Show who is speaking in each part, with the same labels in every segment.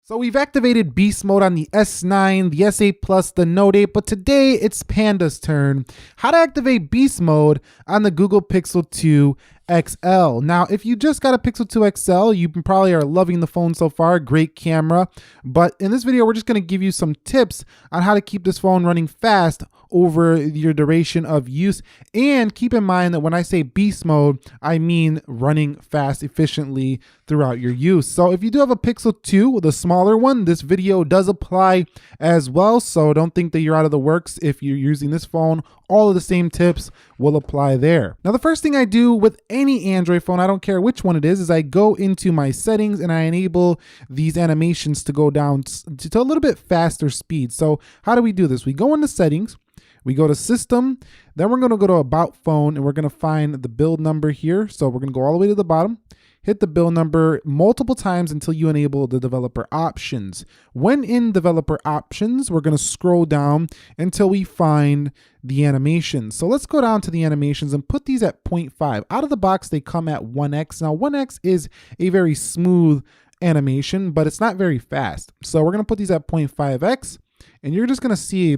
Speaker 1: So we've activated beast mode on the S9, the S8 Plus, the Note 8, but today it's Panda's turn. How to activate beast mode on the Google Pixel 2 XL. Now, if you just got a Pixel 2 XL, you probably are loving the phone so far, great camera. But in this video, we're just gonna give you some tips on how to keep this phone running fast over your duration of use. And keep in mind that when I say beast mode, I mean running fast efficiently throughout your use. So if you do have a Pixel 2, the smaller one, this video does apply as well. So don't think that you're out of the works if you're using this phone. All of the same tips will apply there. Now, the first thing I do with any Android phone, I don't care which one it is I go into my settings and I enable these animations to go down to a little bit faster speed. So how do we do this? We go into settings, we go to system, then we're gonna go to about phone and we're gonna find the build number here. So we're gonna go all the way to the bottom, hit the build number multiple times until you enable the developer options. When in developer options, we're gonna scroll down until we find the animations. So let's go down to the animations and put these at 0.5. Out of the box, they come at 1x. Now 1x is a very smooth animation, but it's not very fast. So we're gonna put these at 0.5x and you're just gonna see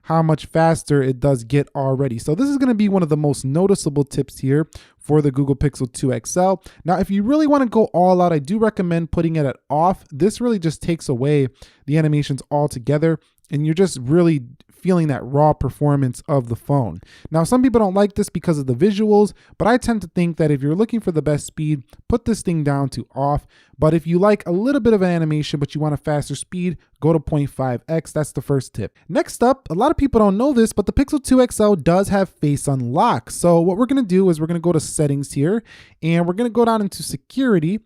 Speaker 1: how much faster it does get already. So this is gonna be one of the most noticeable tips here for the Google Pixel 2 XL. Now, if you really wanna go all out, I do recommend putting it at off. This really just takes away the animations altogether and you're just really feeling that raw performance of the phone. Now, some people don't like this because of the visuals, but I tend to think that if you're looking for the best speed, put this thing down to off. But if you like a little bit of an animation, but you want a faster speed, go to 0.5x. That's the first tip. Next up, a lot of people don't know this, but the Pixel 2 XL does have face unlock. So what we're gonna do is we're gonna go to settings here and we're gonna go down into security.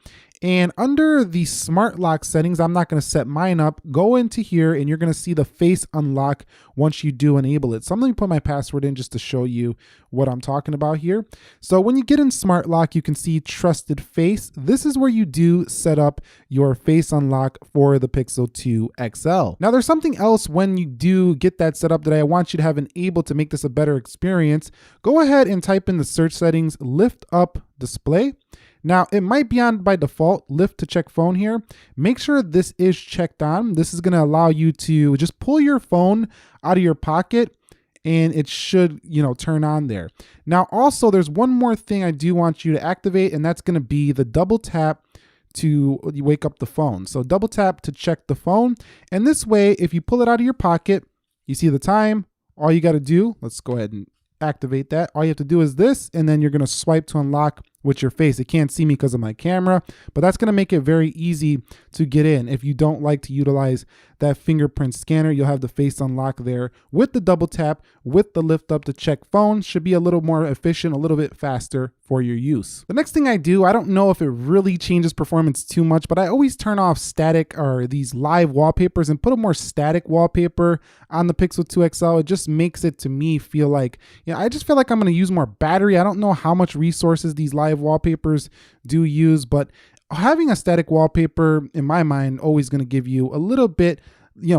Speaker 1: And under the smart lock settings, I'm not gonna set mine up, go into here and you're gonna see the face unlock once you do enable it. So I'm gonna put my password in just to show you what I'm talking about here. So when you get in smart lock, you can see trusted face. This is where you do set up your face unlock for the Pixel 2 XL. Now there's something else when you do get that set up that I want you to have enabled to make this a better experience. Go ahead and type in the search settings, lift up display. Now, it might be on by default, lift to check phone here. Make sure this is checked on. This is gonna allow you to just pull your phone out of your pocket and it should, turn on there. Now, also, there's one more thing I do want you to activate, and that's gonna be the double tap to wake up the phone. So double tap to check the phone. And this way, if you pull it out of your pocket, you see the time, all you gotta do, let's go ahead and activate that. All you have to do is this, and then you're gonna swipe to unlock with your face. It can't see me because of my camera, but that's gonna make it very easy to get in. If you don't like to utilize that fingerprint scanner, you'll have the face unlock there with the double tap, with the lift up to check phone. Should be a little more efficient, a little bit faster for your use. The next thing I do, I don't know if it really changes performance too much, but I always turn off static or these live wallpapers and put a more static wallpaper on the Pixel 2 XL. It just makes it, to me, feel like, I just feel like I'm gonna use more battery. I don't know how much resources these live wallpapers do use, but having a static wallpaper, in my mind, always going to give you a little bit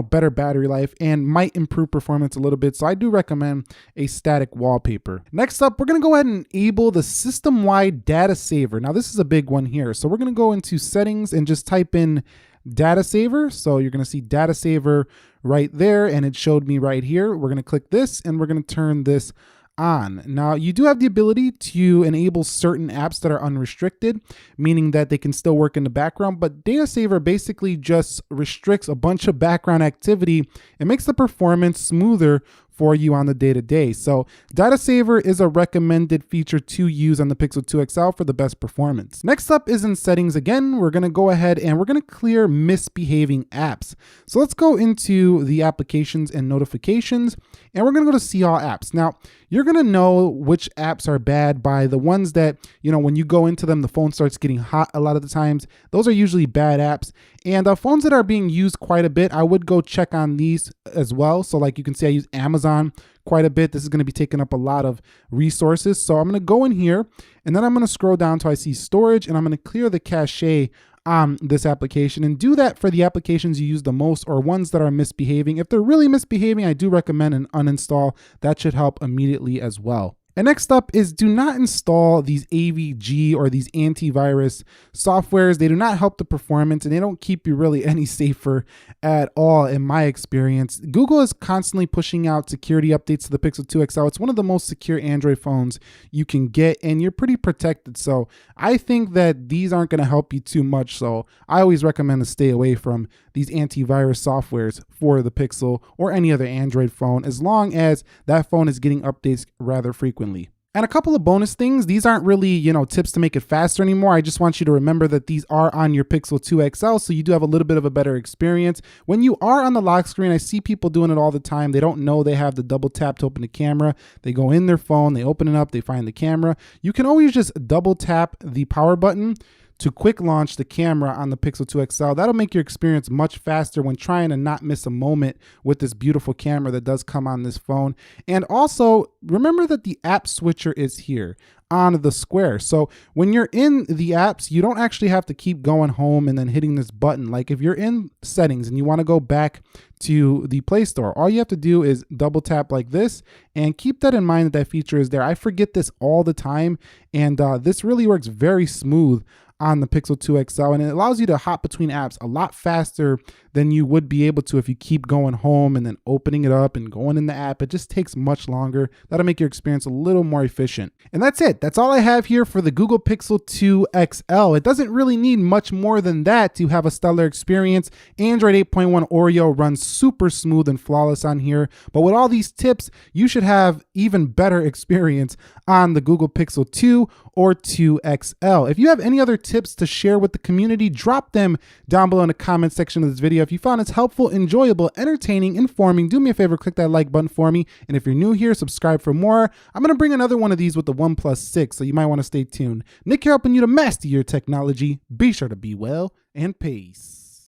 Speaker 1: better battery life and might improve performance a little bit. So I do recommend a static wallpaper. Next up, we're going to go ahead and enable the system-wide data saver. Now this is a big one here. So we're going to go into settings and just type in data saver. So you're going to see data saver right there, and it showed me right here. We're going to click this and we're going to turn this on. Now, you do have the ability to enable certain apps that are unrestricted, meaning that they can still work in the background, but data saver basically just restricts a bunch of background activity and makes the performance smoother for you on the day-to-day. So data saver is a recommended feature to use on the Pixel 2 XL for the best performance. Next up is in settings again. We're gonna go ahead and we're gonna clear misbehaving apps. So let's go into the applications and notifications, and we're gonna go to see all apps. Now, you're gonna know which apps are bad by the ones that, when you go into them, the phone starts getting hot a lot of the times. Those are usually bad apps. And phones that are being used quite a bit, I would go check on these as well. So like you can see, I use Amazon quite a bit. This is gonna be taking up a lot of resources. So I'm gonna go in here and then I'm gonna scroll down till I see storage, and I'm gonna clear the cache on this application, and do that for the applications you use the most or ones that are misbehaving. If they're really misbehaving, I do recommend an uninstall. That should help immediately as well. And next up is do not install these AVG or these antivirus softwares. They do not help the performance and they don't keep you really any safer at all in my experience. Google is constantly pushing out security updates to the Pixel 2 XL. It's one of the most secure Android phones you can get and you're pretty protected. So I think that these aren't going to help you too much. So I always recommend to stay away from these antivirus softwares for the Pixel or any other Android phone as long as that phone is getting updates rather frequently. And a couple of bonus things. These aren't really, tips to make it faster anymore. I just want you to remember that these are on your Pixel 2 XL, so you do have a little bit of a better experience. When you are on the lock screen, I see people doing it all the time. They don't know they have the double tap to open the camera. They go in their phone, they open it up, they find the camera. You can always just double tap the power button to quick launch the camera on the Pixel 2 XL. That'll make your experience much faster when trying to not miss a moment with this beautiful camera that does come on this phone. And also remember that the app switcher is here on the square. So when you're in the apps, you don't actually have to keep going home and then hitting this button. Like if you're in settings and you want to go back to the Play Store, all you have to do is double tap like this and keep that in mind that that feature is there. I forget this all the time and this really works very smooth on the Pixel 2 XL, and it allows you to hop between apps a lot faster than you would be able to if you keep going home and then opening it up and going in the app. It just takes much longer. That'll make your experience a little more efficient. And that's it. That's all I have here for the Google Pixel 2 XL. It doesn't really need much more than that to have a stellar experience. Android 8.1 Oreo runs super smooth and flawless on here, but with all these tips, you should have even better experience on the Google Pixel 2 or 2 XL. If you have any other tips to share with the community, drop them down below in the comment section of this video. If you found this helpful, enjoyable, entertaining, informing, do me a favor, click that like button for me. And if you're new here, subscribe for more. I'm going to bring another one of these with the OnePlus 6, so you might want to stay tuned. Nick here helping you to master your technology. Be sure to be well and peace.